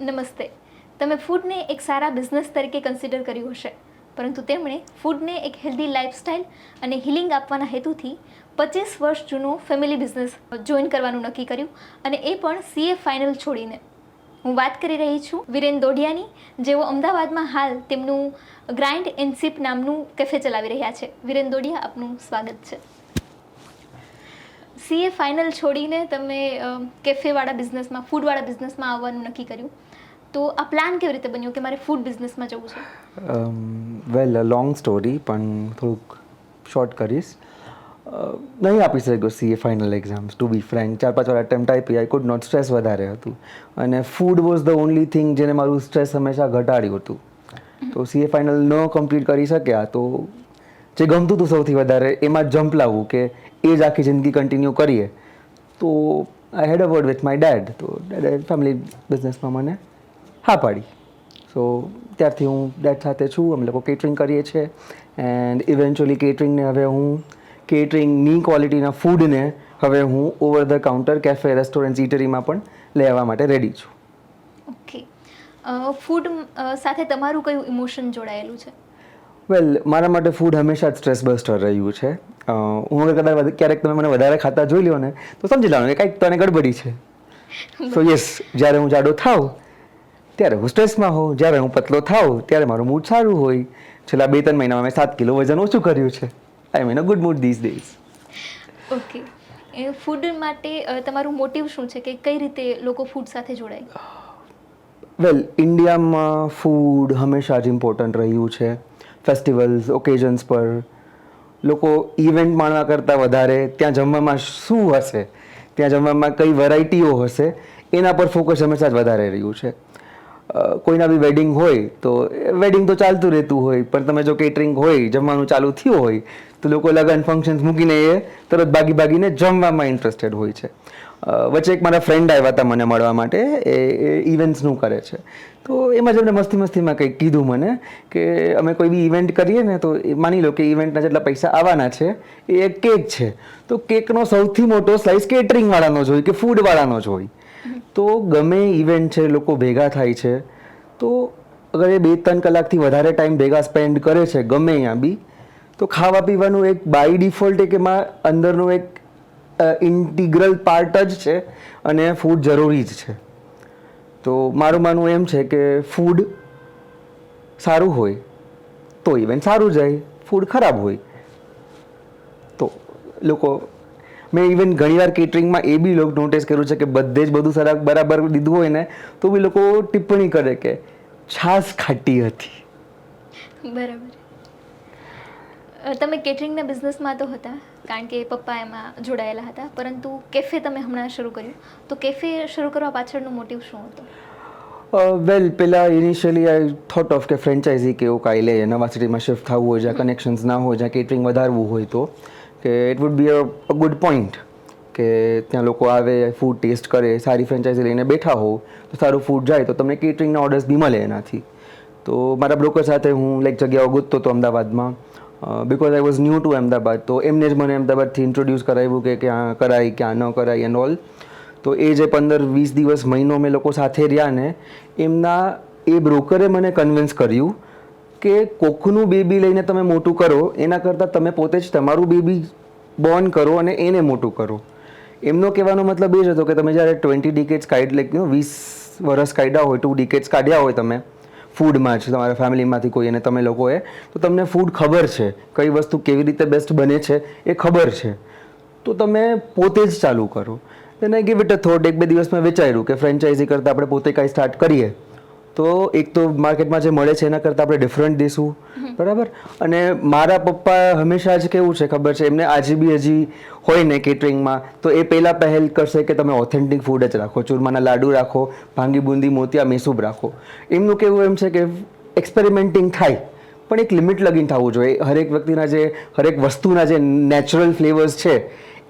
નમસ્તે. તમે ફૂડને એક સારા બિઝનેસ તરીકે કન્સિડર કર્યું હશે, પરંતુ તેમણે ફૂડને એક હેલ્ધી લાઇફસ્ટાઇલ અને હિલિંગ આપવાના હેતુથી 25 વર્ષ જૂનો ફેમિલી બિઝનેસ જોઈન કરવાનું નક્કી કર્યું, અને એ પણ CA ફાઇનલ છોડીને. હું વાત કરી રહી છું વિરેન દોઢિયાની, જેઓ અમદાવાદમાં હાલ તેમનું ગ્રાઇન્ડ એન્ડ સિપ નામનું કેફે ચલાવી રહ્યા છે. વિરેન દોઢિયા, આપનું સ્વાગત છે. CA ફાઇનલ છોડીને તમે કેફેવાળા બિઝનેસમાં, ફૂડવાળા બિઝનેસમાં આવવાનું નક્કી કર્યું, તો આ પ્લાન કેવી રીતે બન્યો કે મારે ફૂડ બિઝનેસમાં જવું છે? વેલ, લોંગ સ્ટોરી, પણ થોડુંક શોર્ટ કરીશ. નહીં આપી શક્યો CA ફાઇનલ એક્ઝામ્સ, ટુ બી ફ્રેન્ક. 4-5 વાર એટેમ્પ્ટ આપી. I could not. સ્ટ્રેસ વધારે હતું, અને food was the only thing જેને મારું સ્ટ્રેસ હંમેશા ઘટાડ્યું હતું. તો CA ફાઇનલ ન કમ્પ્લીટ કરી શક્યા, તો જે ગમતું હતું સૌથી વધારે એમાં જમ્પ લાવવું, કે એ જ આખી જિંદગી કન્ટિન્યુ કરીએ. તો I had a word with my dad. તો ડેડે ફેમિલી બિઝનેસમાં મને હા પાડી. સો ત્યારથી હું ડેડ સાથે છું. અમે લોકો કેટરિંગ કરીએ છીએ, એન્ડ ઇવેન્ચ્યુઅલી કેટરિંગને હવે હું કેટરિંગની ક્વોલિટીના ફૂડને હવે હું over the counter cafe, restaurant, ઈટરીમાં પણ લેવા માટે રેડી છું. ઓકે. ફૂડ સાથે તમારું કયું ઇમોશન જોડાયેલું છે? વેલ, મારા માટે ફૂડ હંમેશા જ સ્ટ્રેસ બસ્ટર રહ્યું છે. હું અગર કદાચ ક્યારેક તમે મને વધારે ખાતા જોઈ લો ને, તો સમજી લેવાનું કે કંઈક તને ગડબડી છે. સો યસ, જ્યારે હું જાડો થાવ ત્યારે હું સ્ટ્રેસમાં હોઉં, જ્યારે હું પતલો થાવ ત્યારે મારું મૂડ સારું હોય. છેલ્લા 2-3 મહિનામાં મેં 7 કિલો વજન ઓછું કર્યું છે. I am in a good mood these days. Okay. એ ફૂડ માટે તમારું મોટિવ શું છે, કે કઈ રીતે લોકો ફૂડ સાથે જોડાય? વેલ, ઇન્ડિયામાં ફૂડ હંમેશા જ ઇમ્પોર્ટન્ટ રહ્યું છે. ફેસ્ટિવલ્સ, ઓકેઝન્સ પર લોકો ઇવેન્ટ માણવા કરતાં વધારે ત્યાં જમવામાં શું હશે, ત્યાં જમવામાં કઈ વેરાયટીઓ હશે, એના પર ફોકસ હંમેશા જ વધારે રહ્યું છે. કોઈના બી વેડિંગ હોય તો વેડિંગ તો ચાલતું રહેતું હોય, પણ તમે જો કેટરિંગ હોય, જમવાનું ચાલુ થયું હોય, તો લોકો લગન ફંક્શન્સ મૂકીને એ તરત ભાગીને જમવામાં ઇન્ટરેસ્ટેડ હોય છે. વચ્ચે એક મારા ફ્રેન્ડ આવ્યા હતા મને મળવા માટે. એ ઇવેન્ટ્સનું કરે છે. તો એમાં જ એમને મસ્તીમાં કંઈક કીધું મને કે અમે કોઈ બી ઇવેન્ટ કરીએ ને, તો માની લો કે ઇવેન્ટના જેટલા પૈસા આવવાના છે એ એક કેક છે, તો કેકનો સૌથી મોટો સ્લાઇસ કેટરિંગવાળાનો જ હોય કે ફૂડવાળાનો જ હોય. તો ગમે ઇવેન્ટ છે, લોકો ભેગા થાય છે, તો અગર એ 2-3 કલાકથી વધારે ટાઈમ ભેગા સ્પેન્ડ કરે છે ગમે ત્યાં બી, તો ખાવા પીવાનું એક બાય ડિફોલ્ટ એક એમાં અંદરનું એક ઇન્ટિગ્રલ પાર્ટ જ છે, અને ફૂડ જરૂરી જ છે. તો મારું માનવું એમ છે કે ફૂડ સારું હોય તો ઇવેન્ટ સારું જાય, ફૂડ ખરાબ હોય તો લોકો, મેં ઇવન ઘણીવાર કેટરિંગમાં એ બી લોકો નોટિસ કર્યું છે કે બધે જ બધું બરાબર દીધું હોય ને, તો બી લોકો ટિપ્પણી કરે કે છાશ ખાટી હતી. બરાબર. તમે કેટરિંગના બિઝનેસમાં તો હતા, કારણ કે પપ્પા એમાં જોડાયેલા હતા, પરંતુ કેફે તમે હમણાં શરૂ કર્યું, તો કેફે શરૂ કરવા પાછળનો મોટિવ શું હતો? વેલ, પહેલાં ઇનિશિયલી આઈ થોટ ઓફ કે ફ્રેન્ચાઇઝી કે એવું કાંઈ લે, નવા સિટીમાં શિફ્ટ થવું હોય, જ્યાં કનેક્શન્સ ના હોય, જ્યાં કેટરિંગ વધારવું હોય, તો કે it would be a good point કે ત્યાં લોકો આવે, ફૂડ ટેસ્ટ કરે, સારી ફ્રેન્ચાઇઝી લઈને બેઠા હોવ તો સારું ફૂડ જાય, તો તમને કેટરિંગના ઓર્ડર્સ બી મળે એનાથી. તો મારા બ્રોકર સાથે હું જગ્યાઓ ગોતતો હતો અમદાવાદમાં, because I was new to Ahmedabad. તો એમને જ મને અમદાવાદથી ઇન્ટ્રોડ્યુસ કરાવ્યું કે ક્યાં કરાય, ક્યાં ન કરાય એન્ડ ઓલ. તો એ જે 15-20 દિવસ, મહિનો મેં લોકો સાથે રહ્યા ને, એમના એ બ્રોકરે મને કન્વિન્સ કર્યું કે કોકનું બેબી લઈને તમે મોટું કરો એના કરતાં તમે પોતે જ તમારું બેબી બોર્ન કરો અને એને મોટું કરો. એમનો કહેવાનો મતલબ એ જ હતો કે તમે જ્યારે 20 ડિકેડ્સ કાઢી, લાઈક 20 વર્ષ કાઢ્યા હોય, 2 ડિકેડ્સ કાઢ્યા હોય તમે ફૂડમાં જ, તમારા ફેમિલીમાંથી કોઈ, અને તમે લોકોએ, તો તમને ફૂડ ખબર છે, કઈ વસ્તુ કેવી રીતે બેસ્ટ બને છે એ ખબર છે, તો તમે પોતે જ ચાલુ કરો. then I give it a thought. 1-2 દિવસ મેં વિચાર્યું કે ફ્રેન્ચાઇઝી કરતાં આપણે પોતે કાંઈ સ્ટાર્ટ કરીએ તો એક તો માર્કેટમાં જે મળે છે એના કરતાં આપણે ડિફરન્ટ દઈશું, બરાબર. અને મારા પપ્પા હંમેશા જ કેવું છે ખબર છે, એમને આજે બી હજી હોય ને કેટરિંગમાં, તો એ પહેલાં પહેલ કરશે કે તમે ઓથેન્ટિક ફૂડ જ રાખો, ચૂરમાના લાડુ રાખો, ભાંગી બુંદી મોતિયા મેસૂબ રાખો. એમનું કેવું એમ છે કે એક્સપેરિમેન્ટિંગ થાય, પણ એક લિમિટ લગીને થવું જોઈએ. હરેક વ્યક્તિના જે, હરેક વસ્તુના જે નેચરલ ફ્લેવર્સ છે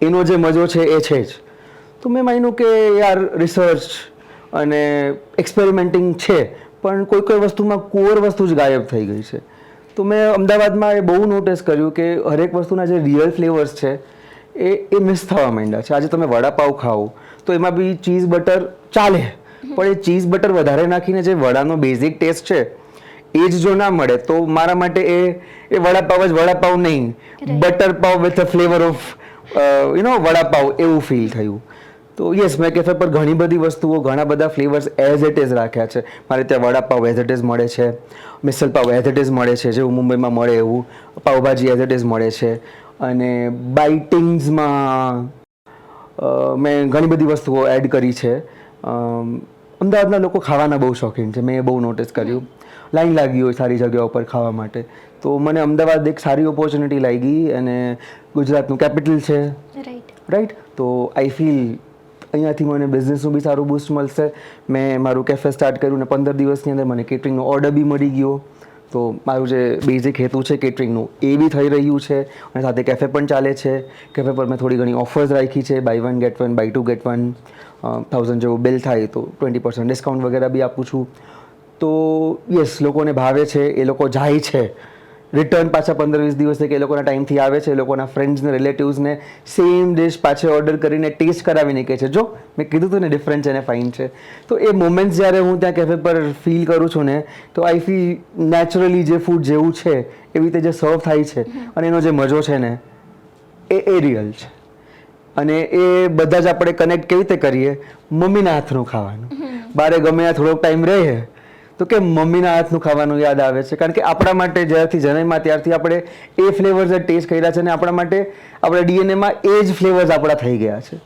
એનો જે મજો છે એ છે જ. તો મેં માન્યું કે યાર, રિસર્ચ અને એક્સપેરિમેન્ટિંગ છે, પણ કોઈ વસ્તુમાં કોર વસ્તુ જ ગાયબ થઈ ગઈ છે. તો મેં અમદાવાદમાં એ બહુ નોટિસ કર્યું કે હરેક વસ્તુના જે રિયલ ફ્લેવર્સ છે એ મિસ થવા માંડ્યા છે. આજે તમે વડાપાવ ખાઓ તો એમાં બી ચીઝ બટર ચાલે, પણ એ ચીઝ બટર વધારે નાખીને જે વડાનો બેઝિક ટેસ્ટ છે એ જ જો ના મળે તો મારા માટે એ વડાપાવ જ વડાપાવ નહીં, butter pav with a flavour of vada pav એવું ફીલ થયું. તો યસ, મેં કેફે પર ઘણી બધી વસ્તુઓ, ઘણા બધા ફ્લેવર્સ એઝ ઇટ ઇઝ રાખ્યા છે. મારે ત્યાં વડાપાવ એઝ ઇટ ઇઝ મળે છે, મિસલ પાવ એઝ ઇટ ઇઝ મળે છે, જેવું મુંબઈમાં મળે એવું પાવભાજી એઝ ઇટ ઇઝ મળે છે. અને બાઇટિંગ્સમાં મેં ઘણી બધી વસ્તુઓ એડ કરી છે. અમદાવાદના લોકો ખાવાના બહુ શોખીન છે, મેં એ બહુ નોટિસ કર્યું. લાઈન લાગી હોય સારી જગ્યાઓ પર ખાવા માટે, તો મને અમદાવાદ એક સારી ઓપોર્ચ્યુનિટી લાગી. અને ગુજરાતનું કેપિટલ છે, રાઈટ, તો આઈ ફીલ અહીંયાથી મને બિઝનેસનું બી સારું બૂસ્ટ મળશે. મેં મારું કેફે સ્ટાર્ટ કર્યું ને 15 દિવસની અંદર મને કેટરિંગનો ઓર્ડર બી મળી ગયો. તો મારું જે બેઝિક હેતુ છે કેટરિંગનું એ બી થઈ રહ્યું છે, અને સાથે કેફે પણ ચાલે છે. કેફે પર મેં થોડી ઘણી ઓફર્સ રાખી છે, બાય 1 ગેટ 1, બાય 2 ગેટ 1, 1000 જેવું બિલ થાય તો 20% ડિસ્કાઉન્ટ વગેરે બી આપું છું. તો યસ, લોકોને ભાવે છે, એ લોકો જાય છે રિટર્ન પાછા 15-20 દિવસે, કે એ લોકોના ટાઈમથી આવે છે, એ લોકોના ફ્રેન્ડ્સને, રિલેટિવ્સને સેમ ડિશ પાછે ઓર્ડર કરીને ટેસ્ટ કરાવીને કહે છે, જો મેં કીધું હતું ને ડિફરન્ટ છે ને ફાઇન છે. તો એ મોમેન્ટ્સ જ્યારે હું ત્યાં કેફે પર ફીલ કરું છું ને, તો આઈ ફીલ નેચરલી જે ફૂડ જેવું છે એવી રીતે જે સર્વ થાય છે અને એનો જે મજો છે ને એ રિયલ છે. અને એ બધા જ આપણે કનેક્ટ કેવી રીતે કરીએ? મમ્મીના હાથનું ખાવાનું. બારે ગમે ત્યાં થોડોક ટાઈમ રહે તો કે મમ્મીના હાથનું ખાવાનું યાદ આવે છે. કારણ કે આપણા માટે જ્યારથી જન્મ્યા ત્યારથી આપણે એ ફ્લેવર્સ ટેસ્ટ કર્યા છે, અને આપણા માટે આપણા ડીએનએમાં એ જ ફ્લેવર્સ આપણા થઈ ગયા છે.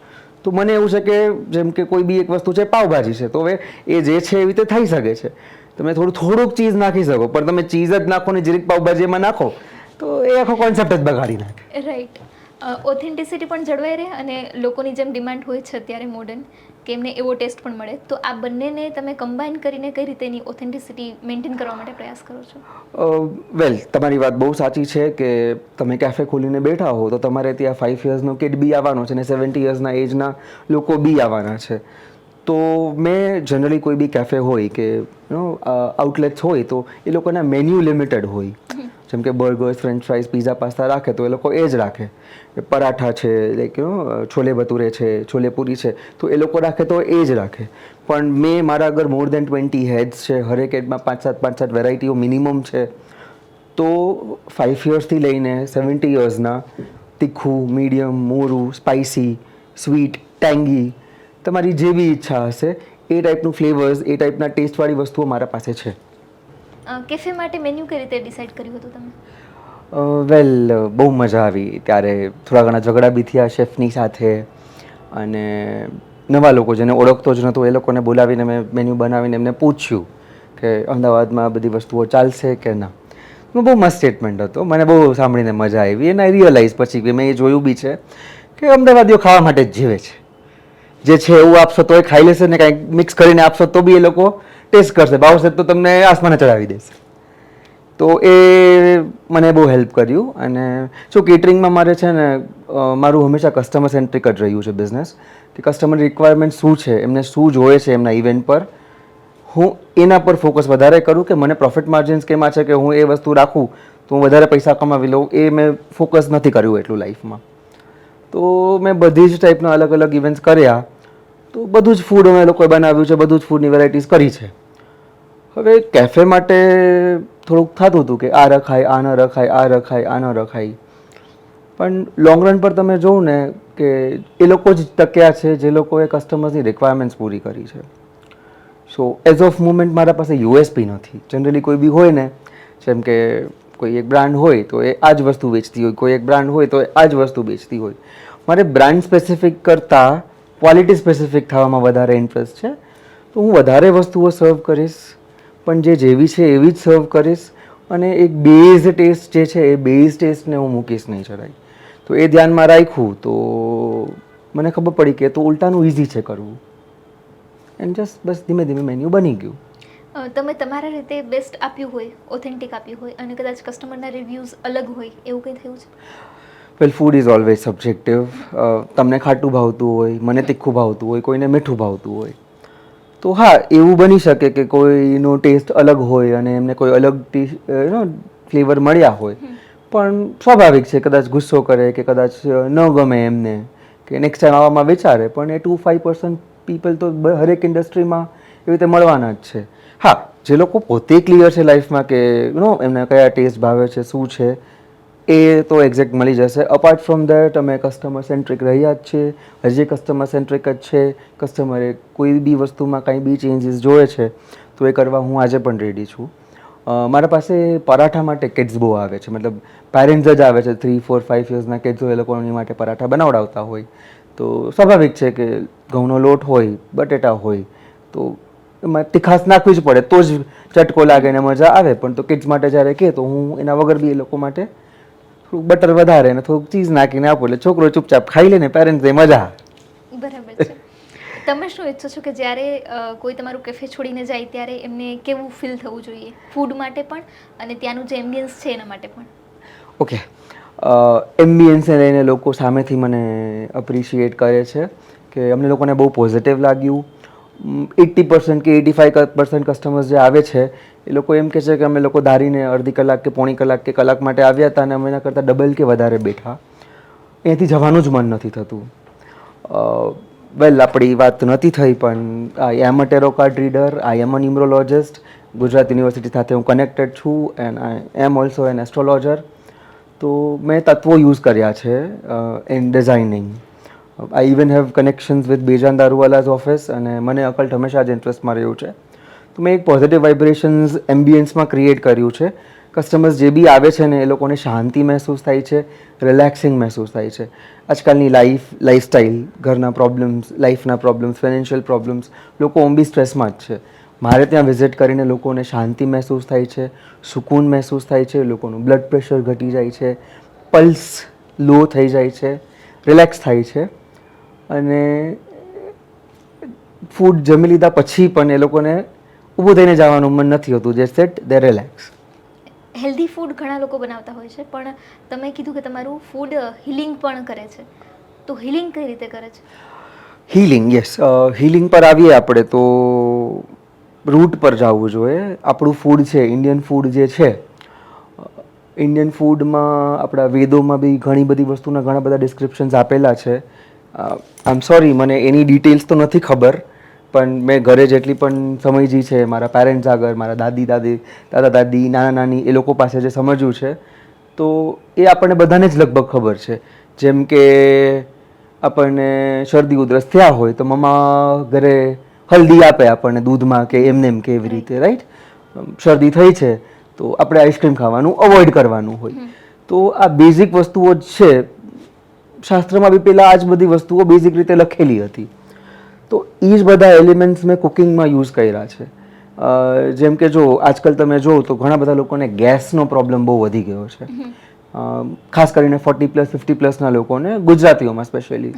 તો મને એવું છે કે જેમ કે કોઈ બી એક વસ્તુ છે, પાવભાજી છે, તો હવે એ જે છે એવી રીતે થઈ શકે છે. તમે થોડુંક ચીઝ નાખી શકો, પણ તમે ચીઝ જ નાખો ને જીરીક પાવભાજી એમાં નાખો તો એ આખો કોન્સેપ્ટ જ બગાડી નાખે. રાઈટ. ઓથેન્ટિસિટી પણ જળવાઈ રહે અને લોકોની જેમ ડિમાન્ડ હોય છે અત્યારે મોડર્ન, કે એમને એવો ટેસ્ટ પણ મળે. તો આ બંનેને તમે કમ્બાઈન કરીને કઈ રીતે એની ઓથેન્ટિસિટી મેન્ટેન કરવા માટે પ્રયાસ કરો છો? વેલ, તમારી વાત બહુ સાચી છે કે તમે કેફે ખોલીને બેઠા હો તો તમારે ત્યાં 5 યર્સનો કિડ બી આવવાનો છે અને 70 યર્સના એજના લોકો બી આવવાના છે. તો મેં જનરલી કોઈ બી કેફે હોય કે આઉટલેટ્સ હોય તો એ લોકોના મેન્યુ લિમિટેડ હોય. જેમ કે burgers, French fries, pizza, pasta રાખે તો એ લોકો એ જ રાખે. પરાઠા છે, લાઈક છોલે ભટુરે છે, છોલે પૂરી છે, તો એ લોકો રાખે તો એ જ રાખે. પણ મેં મારા આગળ મોર દેન 20 હેડ્સ છે, હરેક હેડમાં 5-7 વેરાયટીઓ મિનિમમ છે. તો 5 યર્સથી લઈને 70 યર્સના તીખું, મીડિયમ, મોરું, સ્પાઇસી, સ્વીટ, ટેંગી, તમારી જે બી ઈચ્છા હશે એ ટાઈપનું ફ્લેવર્સ, એ ટાઈપના ટેસ્ટવાળી વસ્તુઓ મારા પાસે છે. કેફે માટે મેન્યુ કઈ રીતે ડિસાઈડ કર્યું હતું તમે? વેલ, બહુ મજા આવી. ત્યારે થોડા ઘણા ઝઘડા બી થયા શેફની સાથે, અને નવા લોકો જેને ઓળખતો જ નહોતો એ લોકોને બોલાવીને મેં મેન્યુ બનાવીને એમને પૂછ્યું કે અમદાવાદમાં બધી વસ્તુઓ ચાલશે કે ના. બહુ મસ્ત સ્ટેટમેન્ટ હતો, મને બહુ સાંભળીને મજા આવી. અને આઈ રિયલાઇઝ પછી કે મેં એ જોયું બી છે કે અમદાવાદીઓ ખાવા માટે જ જીવે છે. જે છે એવું આપશો તો એ ખાઈ લેશે, ને કાંઈક મિક્સ કરીને આપશો તો બી એ લોકો ટેસ્ટ કરશે, ભાવશે તો તમને આસમાને ચડાવી દેશે. તો એ મને બહુ હેલ્પ કર્યું. અને જો કેટરિંગમાં મારે છે ને મારું હંમેશા કસ્ટમર સેન્ટ્રિક જ રહ્યું છે બિઝનેસ, કે કસ્ટમર રિક્વાયરમેન્ટ શું છે, એમને શું જોઈએ છે એમના ઇવેન્ટ પર, હું એના પર ફોકસ વધારે કરું. કે મને પ્રોફિટ માર્જિન્સ કેમાં છે કે હું એ વસ્તુ રાખું તો હું વધારે પૈસા કમાવી લઉં, એ મેં ફોકસ નથી કર્યું એટલું લાઈફમાં. તો મેં બધી જ ટાઈપના અલગ અલગ ઇવેન્ટ્સ કર્યા. તો બધું જ ફૂડ અમે લોકોએ બનાવ્યું છે, બધું જ ફૂડની વેરાયટીઝ કરી છે. હવે કેફે માટે થોડુંક થતું હતું કે આ રખાય, આ ન રખાય, આ રખાય, આ ન રખાય. પણ લોંગ રન પર તમે જોઉં ને કે એ લોકો જ ટક્યા છે જે લોકોએ કસ્ટમર્સની રિક્વાયરમેન્ટ્સ પૂરી કરી છે. સો એઝ ઓફ મુમેન્ટ મારા પાસે યુએસપી નથી. જનરલી કોઈ બી હોય ને, જેમ કે કોઈ એક બ્રાન્ડ હોય તો એ આ જ વસ્તુ વેચતી હોય, કોઈ એક બ્રાન્ડ હોય તો એ આ જ વસ્તુ વેચતી હોય. મારે બ્રાન્ડ સ્પેસિફિક કરતાં ક્વોલિટી સ્પેસિફિક થવામાં વધારે ઇન્ટરેસ્ટ છે. તો હું વધારે વસ્તુઓ સર્વ કરીશ, પણ જે જેવી છે એવી જ સર્વ કરીશ. અને એક બેઝ ટેસ્ટ જે છે એ બેઝ ટેસ્ટને હું મૂકીશ નહીં જરાય. તો એ ધ્યાનમાં રાખ્યું તો મને ખબર પડી કે તો ઉલટાનું ઇઝી છે કરવું. એન્ડ જસ્ટ બસ ધીમે ધીમે મેન્યુ બની ગયું. તમે તમારા રીતે બેસ્ટ આપ્યું હોય, ઓથેન્ટિક આપ્યું હોય, અને કદાચ કસ્ટમરના રિવ્યૂઝ અલગ હોય, એવું કંઈ થયું છે? વેલ, ફૂડ ઇઝ ઓલવેઝ સબ્જેક્ટિવ. તમને ખાટું ભાવતું હોય, મને તીખું ભાવતું હોય, કોઈને મીઠું ભાવતું હોય. તો હા, એવું બની શકે કે કોઈનો ટેસ્ટ અલગ હોય અને એમને કોઈ અલગ ફ્લેવર મળ્યા હોય. પણ સ્વાભાવિક છે, કદાચ ગુસ્સો કરે કે કદાચ ન ગમે એમને, કે નેક્સ્ટ ટાઈમ આવવામાં વિચારે. પણ એ 2-5% પીપલ તો હરેક ઇન્ડસ્ટ્રીમાં એવી રીતે મળવાના જ છે. હા, જે લોકો પોતે ક્લિયર છે લાઈફમાં કે એમને કયા ટેસ્ટ ભાવે છે, શું છે, એ તો એક્ઝેક્ટ મળી જશે. અપાર્ટ ફ્રોમ દેટ અમે કસ્ટમર સેન્ટ્રિક રહ્યા જ છે, હજી કસ્ટમર સેન્ટ્રિક જ છે. કસ્ટમરે કોઈ બી વસ્તુમાં કાંઈ બી ચેન્જીસ જોઈએ છે તો એ કરવા હું આજે પણ રેડી છું. મારા પાસે પરાઠા માટે કિડ્સ બહુ આવે છે, મતલબ પેરેન્ટ્સ જ આવે છે, 3, 4, 5 યર્સના કિડ્સ હોય, એ લોકોની માટે પરાઠા બનાવડાવતા હોય. તો સ્વાભાવિક છે કે ઘઉંનો લોટ હોય, બટેટા હોય, તો એમાં તીખાશ નાખવી જ પડે તો જ ચટકો લાગે ને મજા આવે. પણ તો કિડ્સ માટે જ્યારે કહે તો હું એના વગર બી એ લોકો માટે થોડુંક બટર વધારે ને થોડુંક ચીઝ નાખીને આપું એટલે છોકરો ચૂપચાપ ખાઈ લે ને પેરેન્ટ્સને મજા. બરાબર છે. તમે શું ઈચ્છો છો કે જ્યારે કોઈ તમારું કેફે છોડીને જાય ત્યારે એમને કેવું ફીલ થવું જોઈએ, ફૂડ માટે પણ અને ત્યાંનું જે એમ્બિયન્સ છે એના માટે પણ? ઓકે, એમ્બિયન્સને લઈને લોકો સામેથી મને અપ્રિશિએટ કરે છે કે અમને લોકોને બહુ પોઝિટિવ લાગ્યું. 80% કે 85% કસ્ટમર્સ જે આવે છે એ લોકો એમ કહે છે કે અમે લોકો ધારીને અડધી કલાક કે પોણી કલાક કે કલાક માટે આવ્યા હતા અને અમે એના કરતાં ડબલ કે વધારે બેઠા, અહીંયાથી જવાનું જ મન નથી થતું. વેલ, આપણી વાત નથી થઈ પણ I am a tarot card reader, I am a numerologist. Gujarat university સાથે હું કનેક્ટેડ છું and I am also an astrologer. તો મેં તત્વો યુઝ કર્યા છે in designing. I even have connections with Bejan Daruwalla's office અને મને અકલ્ટ હંમેશા જ ઇન્ટરેસ્ટમાં રહ્યું છે. તો મેં એક પોઝિટિવ વાઇબ્રેશન્સ એમ્બિયન્સમાં ક્રિએટ કર્યું છે. કસ્ટમર્સ જે બી આવે છે ને એ લોકોને શાંતિ મહેસૂસ થાય છે, રિલેક્સિંગ મહેસૂસ થાય છે. આજકાલની લાઈફસ્ટાઈલ, ઘરના પ્રોબ્લેમ્સ, લાઈફના પ્રોબ્લેમ્સ, ફાઇનાન્શિયલ પ્રોબ્લેમ્સ, લોકો ઓમ બી સ્ટ્રેસમાં જ છે. મારે ત્યાં વિઝિટ કરીને લોકોને શાંતિ મહેસૂસ થાય છે, સુકૂન મહેસૂસ થાય છે, લોકોનું બ્લડ પ્રેશર ઘટી જાય છે, પલ્સ લો થઈ જાય છે, રિલેક્સ થાય છે. અને ફૂડ જમી લીધા પછી પણ એ લોકોને ઊભું થઈને જવાનું મન નથી હોતું. જે સેટ દે રિલેક્સ. હેલ્ધી ફૂડ ઘણા લોકો બનાવતા હોય છે, પણ તમે કીધું કે તમારું ફૂડ હિલિંગ પણ કરે છે, તો હિલિંગ કઈ રીતે કરે છે? Healing, yes. હિલિંગ પર આવીએ આપણે તો રૂટ પર જવું જોઈએ. આપણું ફૂડ છે, ઇન્ડિયન ફૂડ જે છે, ઇન્ડિયન ફૂડમાં આપણા વેદોમાં બી ઘણી બધી વસ્તુના ઘણા બધા ડિસ્ક્રિપ્શન્સ આપેલા છે. આઈ એમ સોરી, મને એની ડિટેલ્સ તો નથી ખબર, પણ મેં ઘરે જેટલી પણ સમજી છે, મારા પેરેન્ટ્સ આગળ, મારા દાદા દાદી, નાના નાની, એ લોકો પાસે જે સમજ્યું છે તો એ આપણને બધાને જ લગભગ ખબર છે. જેમ કે આપણને શરદી ઉધરસ થયા હોય તો મમ્મા ઘરે હલ્દી આપે આપણને દૂધમાં કે એમને એમ કે એવી રીતે, રાઈટ? શરદી થઈ છે તો આપણે આઈસ્ક્રીમ ખાવાનું અવોઇડ કરવાનું હોય. તો આ બેઝિક વસ્તુઓ જ છે. શાસ્ત્રમાં બી પહેલાં આ જ બધી વસ્તુઓ બેઝિક રીતે લખેલી હતી. તો એ જ બધા એલિમેન્ટ્સ મેં કુકિંગમાં યુઝ કર્યા છે. જેમ કે જો આજકાલ તમે જો તો ઘણા બધા લોકોને ગેસનો પ્રોબ્લેમ બહુ વધી ગયો છે, ખાસ કરીને 40+, 50+ના લોકોને, ગુજરાતીઓમાં સ્પેશિયલી.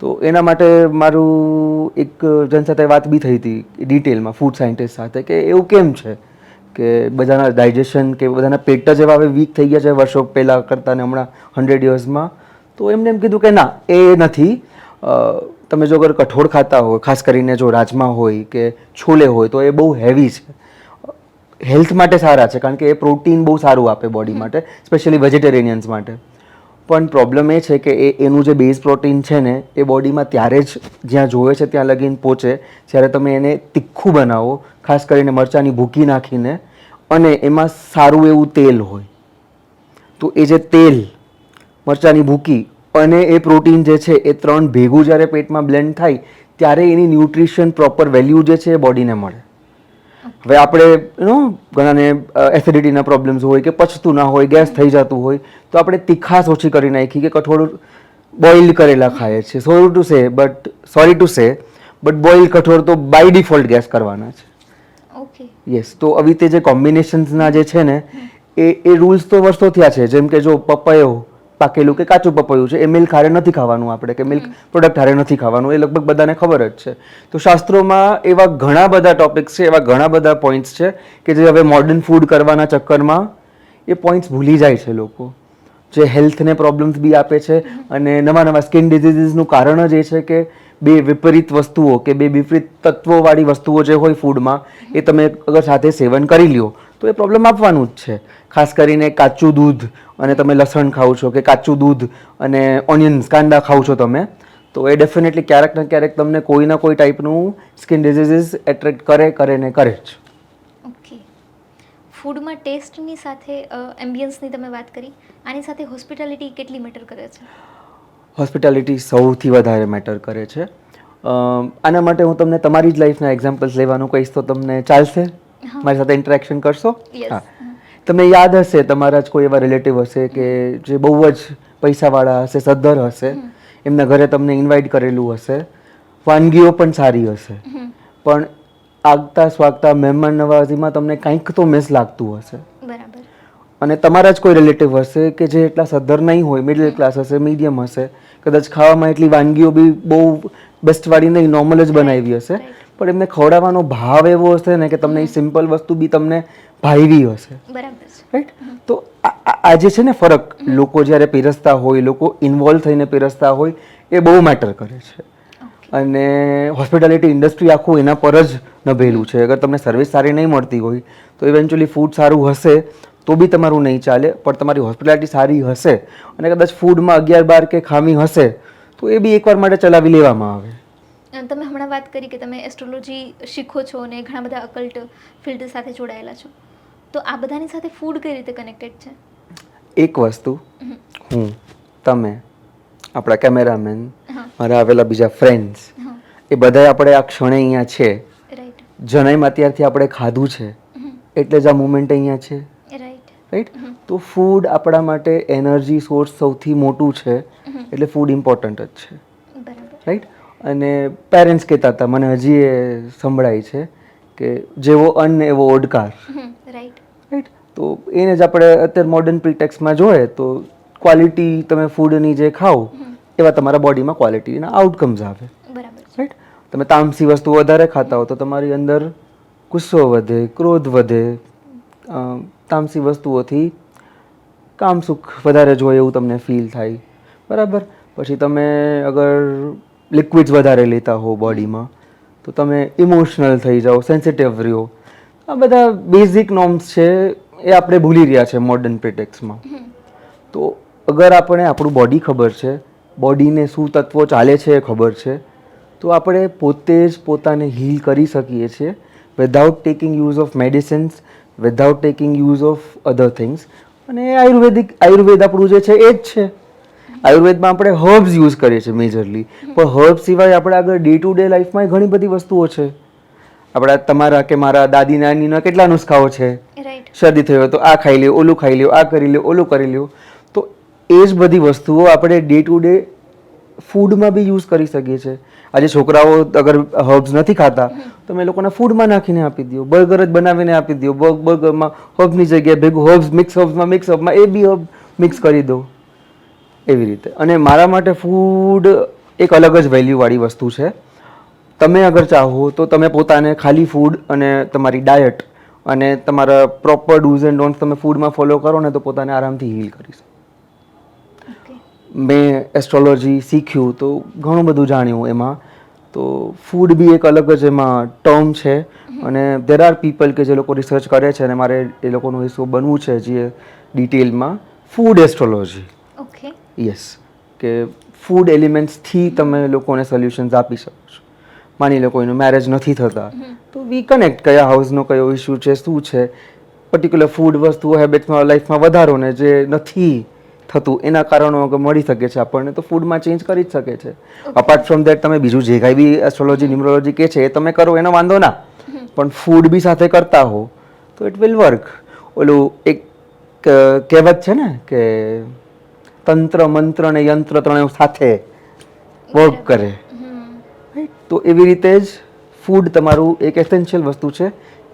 તો એના માટે મારું એક જણ સાથે વાત બી થઈ હતી ડિટેલમાં, ફૂડ સાયન્ટિસ્ટ સાથે, કે એવું કેમ છે કે બધાના ડાયજેશન કે બધાના પેટ જ એવા હવે વીક થઈ ગયા છે વર્ષો પહેલાં કરતાં ને હમણાં 100 યર્સમાં. તો એમને એમ કીધું કે ના, એ નથી. તમે જો અગર કઠોળ ખાતા હોય, ખાસ કરીને જો રાજમા હોય કે છોલે હોય, તો એ બહુ હેવી છે, હેલ્થ માટે સારા છે કારણ કે એ પ્રોટીન બહુ સારું આપે બોડી માટે, સ્પેશિયલી વેજીટેરિયન્સ માટે. પણ પ્રોબ્લેમ એ છે કે એનું જે બેઝ પ્રોટીન છે ને એ બોડીમાં ત્યારે જ જ્યાં જોવે છે ત્યાં લગીને પહોંચે જ્યારે તમે એને તીખું બનાવો, ખાસ કરીને મરચાંની ભૂકી નાખીને, અને એમાં સારું એવું તેલ હોય. તો એ જે તેલ, મરચાંની ભૂકી અને એ પ્રોટીન જે છે એ ત્રણ ભેગું જ્યારે પેટમાં બ્લેન્ડ થાય ત્યારે એની ન્યુટ્રિશન પ્રોપર વેલ્યુ જે છે એ બોડીને મળે. હવે આપણે ઘણાને એસિડિટીના પ્રોબ્લેમ્સ હોય કે પચતું ના હોય, ગેસ થઈ જતું હોય, તો આપણે તીખાશ ઓછી કરી નાખી કે કઠોળ બોઇલ્ડ કરેલા ખાઈએ છીએ. Sorry to say but boiled કઠોળ તો બાય ડિફોલ્ટ ગેસ કરવાના છે. Okay, yes. તો આવી રીતે જે કોમ્બિનેશન્સના જે છે ને એ રૂલ્સ તો વર્ષો થયા છે. જેમ કે જો પપૈયો પાકેલું કે કાચું પપૈયું છે, એ મિલ્ક હારે નથી ખાવાનું આપણે, કે મિલ્ક પ્રોડક્ટ હારે નથી ખાવાનું, એ લગભગ બધાને ખબર જ છે. તો શાસ્ત્રોમાં એવા ઘણા બધા ટોપિક્સ છે, એવા ઘણા બધા પોઈન્ટ્સ છે કે જે હવે મોડર્ન ફૂડ કરવાના ચક્કરમાં એ પોઈન્ટ્સ ભૂલી જાય છે લોકો, જે હેલ્થને પ્રોબ્લેમ્સ બી આપે છે. અને નવા સ્કિન ડિઝીઝીસનું કારણ જ એ છે કે બે વિપરીત વસ્તુઓ કે બે વિપરીત તત્વોવાળી વસ્તુઓ જે હોય ફૂડમાં, એ તમે અગર સાથે સેવન કરી લ્યો તો એ પ્રોબ્લેમ આપવાનું જ છે. ખાસ કરીને કાચું દૂધ અને તમે લસણ ખાઓ છો, કે કાચું દૂધ અને ઓનિયન્સ, કાંદા ખાઓ છો તમે, તો એ ડેફિનેટલી ક્યારેક ને ક્યારેક તમને કોઈ ના કોઈ ટાઈપનું સ્કિન ડિઝીઝીસ એટ્રેક્ટ કરે ને કરે જ. ઓકે, ફૂડમાં ટેસ્ટની સાથે એમ્બિયન્સની તમે વાત કરી, આની સાથે હોસ્પિટાલિટી કેટલી મેટર કરે છે? હોસ્પિટાલિટી સૌથી વધારે મેટર કરે છે. આના માટે હું તમને તમારી જ લાઈફના એક્ઝામ્પલ્સ લેવાનું કહીશ તો તમને ચાલશે? મારી સાથે ઇન્ટરેક્શન કરશો? યસ. તમને યાદ હશે, તમારા જ કોઈ એવા રિલેટિવ હશે કે જે બહુ જ પૈસાવાળા હશે, સદ્ધર હશે, એમના ઘરે તમને ઇન્વાઇટ કરેલું હશે, વાનગીઓ પણ સારી હશે, પણ આગતા સ્વાગતા મહેમાન નવાજીમાં તમને કંઈક તો મિસ લાગતું હશે. બરાબર. અને તમારા જ કોઈ રિલેટિવ હશે કે જે એટલા સદ્ધર નહીં હોય, મિડલ ક્લાસ હશે, મીડિયમ હશે, કદાચ ખાવામાં એટલી વાનગીઓ બી બહુ બેસ્ટવાળી નહીં, નોર્મલ જ બનાવી હશે, પણ એમને ખવડાવવાનો ભાવ એવો હશે ને કે તમને એ સિમ્પલ વસ્તુ બી તમને ભાવી હશે. બરાબર છે. રાઈટ? તો આ જે છે ને ફરક, લોકો જ્યારે પીરસતા હોય, લોકો ઇન્વોલ્વ થઈને પીરસતા હોય, એ બહુ મેટર કરે છે. અને હોસ્પિટાલિટી ઇન્ડસ્ટ્રી આખું એના પર જ નભેલું છે. અગર તમને સર્વિસ સારી નહીં મળતી હોય તો ઇવેન્ચ્યુઅલી ફૂડ સારું હશે તો બી તમારું નહીં ચાલે, પણ તમારી હોસ્પિટાલિટી સારી હશે અને કદાચ ફૂડમાં 11-12 કે ખામી હશે તો એ બી એકવાર માટે ચલાવી લેવામાં આવે. તમે હમણાં વાત કરી કે તમે એસ્ટ્રોલોજી શીખો છો અને ઘણા બધા અકલ્ટ ફિલ્ડ સાથે જોડાયેલા છો, તો આ બધાની સાથે ફૂડ કઈ રીતે કનેક્ટેડ છે? એક વસ્તુ, હું, તમે, આપણા કેમેરામેન, મારા આવેલા બીજા ફ્રેન્ડ્સ, એ બધા આપણે આ ક્ષણે અહીંયા છે. રાઈટ. જનઈમાં અત્યારથી આપણે ખાધું છે એટલે જ આ મુમેન્ટ અહીંયા છે. રાઈટ. રાઈટ? તો ફૂડ આપણા માટે એનર્જી સોર્સ સૌથી મોટું છે, એટલે ફૂડ ઇમ્પોર્ટન્ટ જ છે. બરાબર. રાઈટ? અને પેરેન્ટ્સ કહેતા હતા, મને હજી એ સંભળાય છે કે જેવો અન્ન એવો ઓડકાર. રાઈટ. રાઈટ? તો એને જ આપણે અત્યારે મોડર્ન પ્રીટેક્સમાં જોઈએ તો ક્વોલિટી તમે ફૂડની જે ખાઓ એવા તમારા બોડીમાં ક્વોલિટીના આઉટકમ્સ આવે. બરાબર. રાઈટ? તમે તામસી વસ્તુ વધારે ખાતા હો તો તમારી અંદર ગુસ્સો વધે, ક્રોધ વધે, તામસી વસ્તુઓથી કામસુખ વધારે જોઈએ એવું તમને ફીલ થાય. બરાબર? પછી તમે અગર લિક્વિડ્સ વધારે લેતા હો બોડીમાં તો તમે ઇમોશનલ થઈ જાઓ, સેન્સિટિવ રહ્યો. આ બધા બેઝિક નોર્મ્સ છે, એ આપણે ભૂલી રહ્યા છે મોડર્ન પ્રિટેક્સમાં. તો અગર આપણે આપણું બોડી ખબર છે, બોડીને શું તત્વો ચાલે છે એ ખબર છે, તો આપણે પોતે જ પોતાને હીલ કરી શકીએ છીએ without taking use of medicines, without taking use of other things. અને આયુર્વેદ આપણું જે છે એ જ છે. આયુર્વેદમાં આપણે હર્બ્સ યુઝ કરીએ છીએ મેજરલી, પણ હર્બ સિવાય આપણે આગળ ડે ટુ ડે લાઈફમાં ઘણી બધી વસ્તુઓ છે. આપણા તમારા કે મારા દાદી નાનીના કેટલા નુસ્ખાઓ છે. રાઈટ. શરદી થયો તો આ ખાઈ લ્યો, ઓલું ખાઈ લ્યો, આ કરી લ્યો, ઓલું કરી લ્યો. તો એ જ બધી વસ્તુઓ આપણે ડે ટુ ડે ફૂડમાં બી યુઝ કરી શકીએ છીએ. આજે છોકરાઓ અગર હર્બ્સ નથી ખાતા તો તમે લોકોને ફૂડમાં નાખીને આપી દો, બર્ગર જ બનાવીને આપી દો, બર્ગરમાં હર્બની જગ્યાએ ભેગું હર્બ્સ મિક્સઅપમાં એ બી હર્બ મિક્સ કરી દો. એવી રીતે. અને મારા માટે ફૂડ એક અલગ જ વેલ્યુવાળી વસ્તુ છે. તમે અગર ચાહો તો તમે પોતાને ખાલી ફૂડ અને તમારી ડાયટ અને તમારા પ્રોપર ડૂઝ એન્ડ ડોન્ટ્સ તમે ફૂડમાં ફોલો કરો ને તો પોતાને આરામથી હીલ કરી શકો. મેં એસ્ટ્રોલોજી શીખ્યું તો ઘણું બધું જાણ્યું એમાં. તો ફૂડ બી એક અલગ જ એમાં ટર્મ છે અને દેર આર પીપલ કે જે લોકો રિસર્ચ કરે છે અને મારે એ લોકોનો હિસ્સો બનવું છે જે ડિટેલમાં ફૂડ એસ્ટ્રોલોજી. ઓકે. યસ, કે ફૂડ એલિમેન્ટ્સથી તમે લોકોને સોલ્યુશન્સ આપી શકો છો. માની લો કોઈનું મેરેજ નથી થતા તો વી કનેક્ટ કયા હાઉસનો કયો ઇસ્યુ છે, શું છે, પર્ટિક્યુલર ફૂડ વસ્તુઓ હેબિટ્સમાં લાઈફમાં વધારો ને જે નથી થતું એના કારણો અગર મળી શકે છે આપણને તો ફૂડમાં ચેન્જ કરી જ શકે છે. અપાર્ટ ફ્રોમ દેટ તમે બીજું જે કાંઈ બી એસ્ટ્રોલોજી ન્યુમરોલોજી કે છે એ તમે કરો એનો વાંધો ના, પણ ફૂડ બી સાથે કરતા હો તો ઇટ વિલ વર્ક. ઓલું એક કહેવત છે ને કે તંત્ર મંત્ર ને યંત્ર ત્રણે સાથે વર્ક કરે. તો એવી રીતે જ ફૂડ તમારું એક એસેન્શિયલ વસ્તુ છે,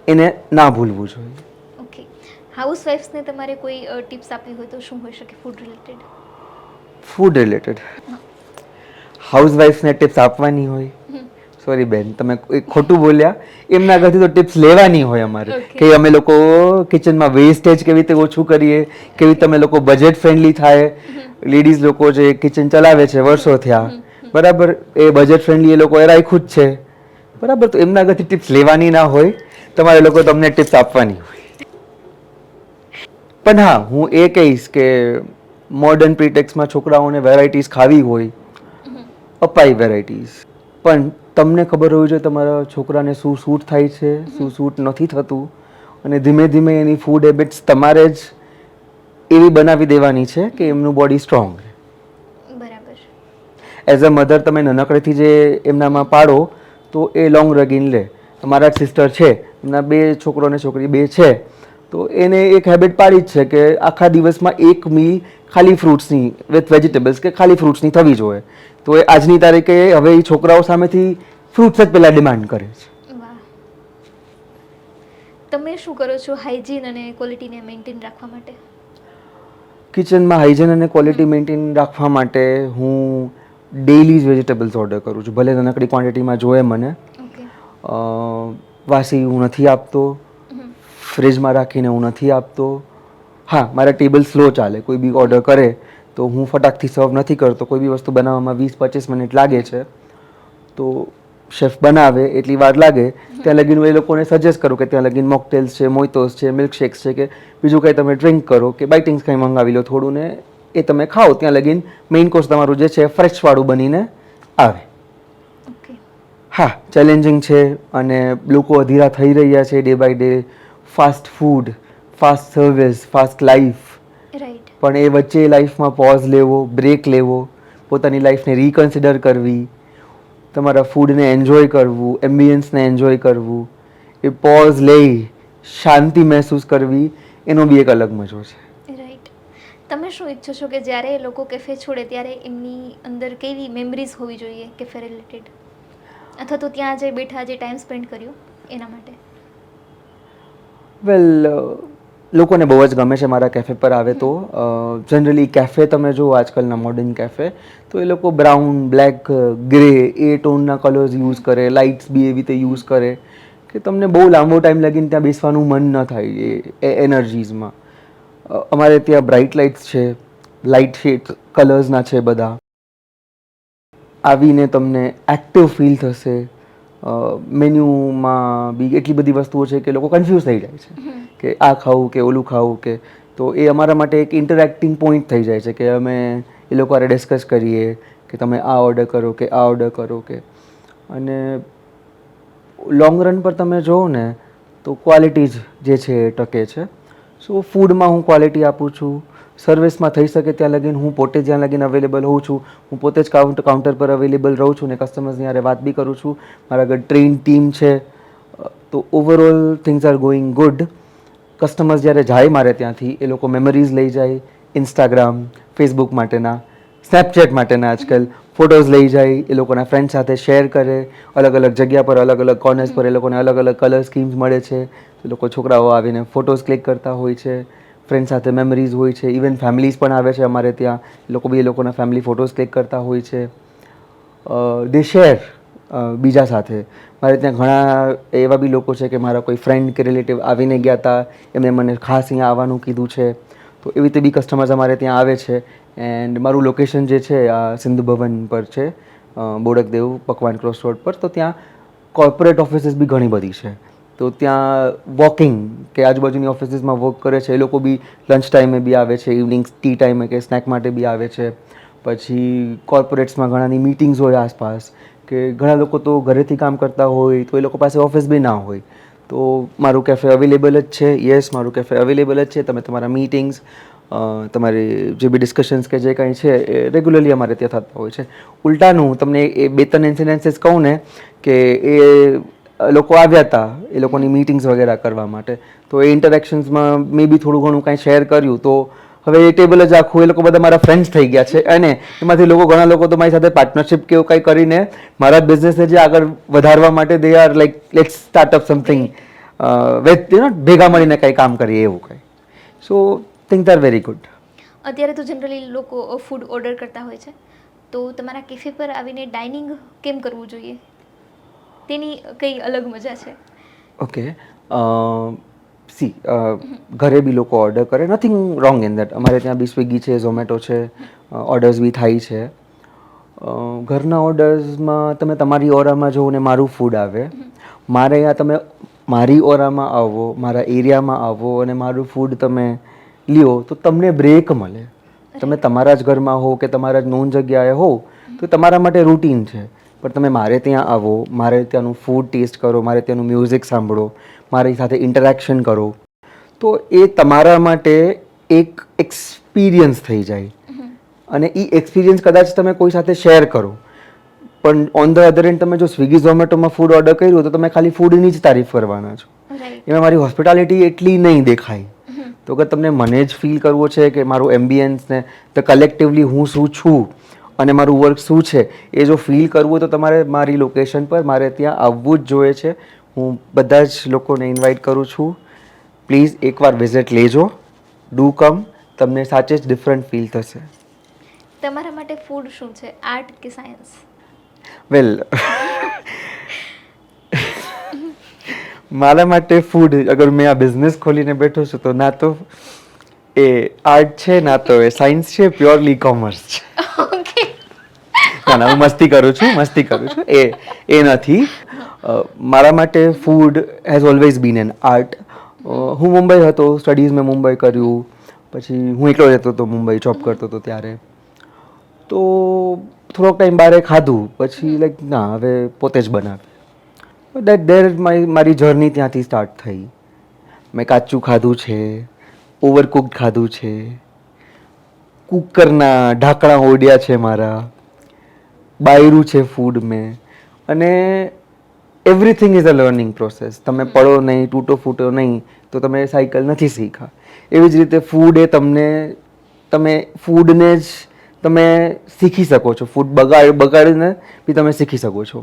એને ના ભૂલવું જોઈએ. ઓકે. હાઉસવાઇફ્સને તમારે કોઈ ટિપ્સ આપવી હોય તો શું હોઈ શકે ફૂડ રિલેટેડ? ફૂડ રિલેટેડ હાઉસવાઇફ્સને ટિપ્સ આપવાની હોય? સોરી બેન, તમે ખોટું બોલ્યા. એમના આગળથી તો ટિપ્સ લેવાની હોય અમારે કે અમે લોકો કિચનમાં વેસ્ટેજ કેવી રીતે ઓછું કરીએ, કેવી રીતે અમે લોકો બજેટ ફ્રેન્ડલી થાય. લેડીઝ લોકો જે કિચન ચલાવે છે વર્ષો થયા, બરાબર, એ બજેટ ફ્રેન્ડલી એ લોકો એ રાખ્યું જ છે, બરાબર. તો એમના આગળથી ટિપ્સ લેવાની ના હોય, તમારે લોકો તમને ટિપ્સ આપવાની હોય. પણ હા, હું એ કહીશ કે મોડર્ન પ્રીટેક્સમાં છોકરાઓને વેરાયટીઝ ખાવી હોય અપાય વેરાયટીઝ, પણ તમને ખબર હોવી જોઈએ તમારા છોકરાને શું સૂટ થાય છે, શું સૂટ નથી થતું, અને ધીમે ધીમે એની ફૂડ હેબિટ્સ તમારે જ એવી બનાવી દેવાની છે કે એમનું બોડી સ્ટ્રોંગ રહે. બરાબર. એઝ અ મધર તમે નાનકડેથી જે એમનામાં પાડો તો એ લોંગ રગીન લે. મારા જ સિસ્ટર છે, એમના 2 છોકરો અને છોકરી 2 છે, તો એને એક હેબિટ પાડી જ છે કે આખા દિવસમાં એક મીલ ખાલી ફ્રૂટ્સની વિથ વેજીટેબલ્સ કે ખાલી ફ્રૂટ્સની થવી જોઈએ. તો એ આજની તારીખે હવે એ છોકરાઓ સામેથી ફ્રૂટ્સ જ પહેલાં ડિમાન્ડ કરે છે. વાહ. તમે શું કરો છો હાઇજીન અને ક્વોલિટીને મેન્ટેન રાખવા માટે? કિચનમાં હાઇજીન અને ક્વોલિટી મેન્ટેન રાખવા માટે હું ડેઇલી જ વેજીટેબલ્સ ઓર્ડર કરું છું, ભલે નાનકડી ક્વોન્ટિટીમાં જોઈએ મને. ઓકે. વાસી હું નથી આપતો, ફ્રીજમાં રાખીને હું નથી આપતો. હા, મારા ટેબલ સ્લો ચાલે, કોઈ બી ઓર્ડર કરે તો હું ફટાકથી સર્વ નથી કરતો. કોઈ બી વસ્તુ બનાવવામાં 20-25 મિનિટ લાગે છે, તો શેફ બનાવે એટલી વાર લાગે ત્યાં લગીન હું એ લોકોને સજેસ્ટ કરું કે ત્યાં લગીન મોકટેલ્સ છે, મોઇતોસ છે, મિલ્કશેક્સ છે, કે બીજું કંઈ તમે ડ્રિંક કરો, કે બાઇટિંગ્સ કંઈ મંગાવી લો થોડું, ને એ તમે ખાઓ ત્યાં લગીન મેઇન કોર્સ તમારું જે છે ફ્રેશવાળું બનીને આવે. ઓકે. હા, ચેલેન્જિંગ છે અને લોકો અધીરા થઈ રહ્યા છે day by day. Fast food, fast service, fast life, right. પણ એ વચ્ચે લાઈફમાં પોઝ લેવો, બ્રેક લેવો, પોતાની લાઈફને રીકન્સિડર કરવી, તમારા ફૂડને એન્જોય કરવું, એમ્બિયન્સને એન્જોય કરવું, એ પોઝ લઈ શાંતિ મહેસૂસ કરવી, એનો બી એક અલગ મજો છે. રાઈટ. તમે શું ઈચ્છો છો કે જ્યારે એ લોકો કેફે છોડે ત્યારે એમની અંદર કેવી મેમરીઝ હોવી જોઈએ કેફે રિલેટેડ, અથવા તો ત્યાં જે બેઠા જે ટાઈમ સ્પેન્ડ કર્યો એના માટે? વેલ, લોકોને બહુ જ ગમે છે મારા કેફે પર આવે તો. જનરલી કેફે તમે જુઓ આજકાલના મોડર્ન કેફે, તો એ લોકો બ્રાઉન, બ્લેક, ગ્રે એ ટોનના કલર્સ યુઝ કરે, લાઇટ્સ બી એવી રીતે યુઝ કરે કે તમને બહુ લાંબો ટાઈમ લગીને ત્યાં બેસવાનું મન ન થાય એ એનર્જીઝમાં. અમારે ત્યાં બ્રાઇટ લાઇટ્સ છે, લાઇટ શેડ કલર્સના છે બધા. આવીને તમને એક્ટિવ ફીલ થશે. મેન્યુમાં બી એટલી બધી વસ્તુઓ છે કે લોકો કન્ફ્યુઝ થઈ જાય છે કે આ ખાવું કે ઓલું ખાવું, કે તો એ અમારા માટે એક ઇન્ટરેક્ટિંગ પોઈન્ટ થઈ જાય છે કે અમે એ લોકો હારે ડિસ્કસ કરીએ કે તમે આ ઓર્ડર કરો કે આ ઓર્ડર કરો, કે અને લોંગ રન પર તમે જુઓ ને તો ક્વોલિટી જ જે છે એ ટકે છે. સો ફૂડમાં હું ક્વોલિટી આપું છું. સર્વિસમાં થઈ શકે ત્યાં લગીન હું પોતે જ્યાં લગીન અવેલેબલ હોઉં છું, હું પોતે જ કાઉન્ટર પર અવેલેબલ રહું છું ને કસ્ટમર્સની હારે વાત બી કરું છું. મારા આગળ ટ્રેન ટીમ છે, તો overall things are going good. Customers જ્યારે જાય મારે ત્યાંથી એ લોકો મેમરીઝ લઈ જાય, ઇન્સ્ટાગ્રામ, ફેસબુક માટેના, સ્નેપચેટ માટેના આજકાલ ફોટોઝ લઈ જાય, એ લોકોના ફ્રેન્ડ સાથે શેર કરે. અલગ અલગ જગ્યા પર, અલગ અલગ કોર્નર્સ પર એ લોકોને અલગ અલગ કલર સ્કીમ્સ મળે છે. એ લોકો છોકરાઓ આવીને ફોટોઝ ક્લિક કરતા હોય છે, ફ્રેન્ડ સાથે મેમરીઝ હોય છે. ઇવન ફેમિલીઝ પણ આવે છે અમારે ત્યાં, એ લોકો બી એ લોકોના ફેમિલી ફોટોઝ ક્લિક કરતા હોય છે. દે શેર બીજા સાથે. મારે ત્યાં ઘણા એવા બી લોકો છે કે મારા કોઈ ફ્રેન્ડ કે રિલેટિવ આવીને ગયા હતા, એમણે મને ખાસ અહીંયા આવવાનું કીધું છે, તો એવી રીતે બી કસ્ટમર્સ અમારે ત્યાં આવે છે. એન્ડ મારું લોકેશન જે છે આ સિંધુ ભવન પર છે, બોડકદેવ પકવાન ક્રોસ રોડ પર. તો ત્યાં કોર્પોરેટ ઓફિસીસ બી ઘણી બધી છે, તો ત્યાં વોકિંગ કે આજુબાજુની ઓફિસીસમાં વર્ક કરે છે એ લોકો બી લંચ ટાઈમે બી આવે છે, ઇવનિંગ ટી ટાઈમે કે સ્નેક માટે બી આવે છે. પછી કોર્પોરેટ્સમાં ઘણાની મીટિંગ્સ હોય આસપાસ, કે ઘણા લોકો તો ઘરેથી કામ કરતા હોય તો એ લોકો પાસે ઓફિસ બી ના હોય, તો મારું કેફે અવેલેબલ જ છે. યસ, મારું કેફે અવેલેબલ જ છે. તમે તમારા મીટિંગ્સ, તમારી જે બી ડિસ્કશન્સ કે જે કંઈ છે એ રેગ્યુલરલી અમારે ત્યાં થતા હોય છે. ઉલટાનું તમને એ 2-3 ઇન્સિડન્સીસ કહું ને કે એ લોકો આવ્યા હતા એ લોકોની મીટિંગ્સ વગેરે કરવા માટે, તો એ ઇન્ટરેક્શન્સમાં મેં બી થોડું ઘણું કાંઈ શેર કર્યું, તો હવે એ ટેબલ જ આખું એ લોકો બધા મારા ફ્રેન્ડ્સ થઈ ગયા છે. અને એમાંથી ઘણા લોકો તો મારી સાથે પાર્ટનરશિપ કે એવું કંઈ કરીને મારા બિઝનેસને જે આગળ વધારવા માટે they are like let's start up something with ભેગા મળીને કંઈ કામ કરીએ એવું કંઈ. સો થિંગ્સ આર વેરી ગુડ. અત્યારે તો જનરલી લોકો ફૂડ ઓર્ડર કરતા હોય છે, તો તમારા કેફે પર આવીને ડાઇનિંગ કેમ કરવું જોઈએ, તેની કઈ અલગ મજા છે? ઓકે, સી ઘરે બી લોકો ઓર્ડર કરે, નથિંગ રોંગ ઇન દેટ. અમારે ત્યાં બી સ્વિગી છે, ઝોમેટો છે, ઓર્ડર્સ બી થાય છે. ઘરના ઓર્ડર્સમાં તમે તમારી ઓરામાં જુઓ ને મારું ફૂડ આવે. મારે અહીંયા તમે મારી ઓરામાં આવો, મારા એરિયામાં આવો અને મારું ફૂડ તમે લ્યો તો તમને બ્રેક મળે. તમે તમારા જ ઘરમાં હો કે તમારા જ નોન જગ્યાએ હો તો તમારા માટે રૂટીન છે. પણ તમે મારે ત્યાં આવો, મારે ત્યાંનું ફૂડ ટેસ્ટ કરો, મારે ત્યાંનું મ્યુઝિક સાંભળો, મારી સાથે ઇન્ટરેક્શન કરો, તો એ તમારા માટે એક એક્સપિરિયન્સ થઈ જાય. અને એ એક્સપિરિયન્સ કદાચ તમે કોઈ સાથે શેર કરો, પણ ઓન ધ અધર એન્ડ તમે જો સ્વિગી ઝોમેટોમાં ફૂડ ઓર્ડર કર્યું તો તમે ખાલી ફૂડની જ તારીફ કરવાના છો. એમાં મારી હોસ્પિટાલિટી એટલી નહીં દેખાય. તો કે તમને મને જ ફીલ કરવો છે કે મારું એમ્બિયન્સ ને ધ કલેક્ટિવલી હું શું છું અને મારું વર્ક શું છે એ જો ફીલ કરવું હોય તો તમારે મારી લોકેશન પર મારે ત્યાં આવવું જ જોઈએ છે. હું બધા જ લોકોને ઇન્વાઇટ કરું છું. પ્લીઝ એકવાર વિઝિટ લેજો. Do come. તમને સાચે જ ડિફરન્ટ ફીલ થશે. તમારા માટે ફૂડ શું છે, આર્ટ કે સાયન્સ? વેલ, મારા માટે ફૂડ, અગર મેં આ બિઝનેસ ખોલીને બેઠો છું તો ના તો એ આર્ટ છે ના તો એ સાયન્સ છે, પ્યોરલી કોમર્સ છે. ઓકે. ના હું મસ્તી કરું છું. એ નથી. મારા માટે food has always bin N art. હું મુંબઈ હતો, સ્ટડીઝ મેં મુંબઈ કર્યું, પછી હું એકલો રહેતો હતો મુંબઈ, જોબ કરતો હતો ત્યારે. તો થોડોક ટાઈમ બહાર ખાધું, પછી લાઈક ના હવે પોતે જ બનાવે. મારી જર્ની ત્યાંથી સ્ટાર્ટ થઈ. મેં કાચું ખાધું છે, ઓવરકુકડ ખાધું છે, કુકરના ઢાંકણા ઓઢ્યા છે મારા, બાયરું છે ફૂડ મેં. અને everything is a learning process. તમે પડો નહીં, તૂટો ફૂટો નહીં તો તમે સાયકલ નથી શીખા. એવી જ રીતે ફૂડ એ તમે ફૂડને જ તમે શીખી શકો છો. ફૂડ બગાડીને બી તમે શીખી શકો છો.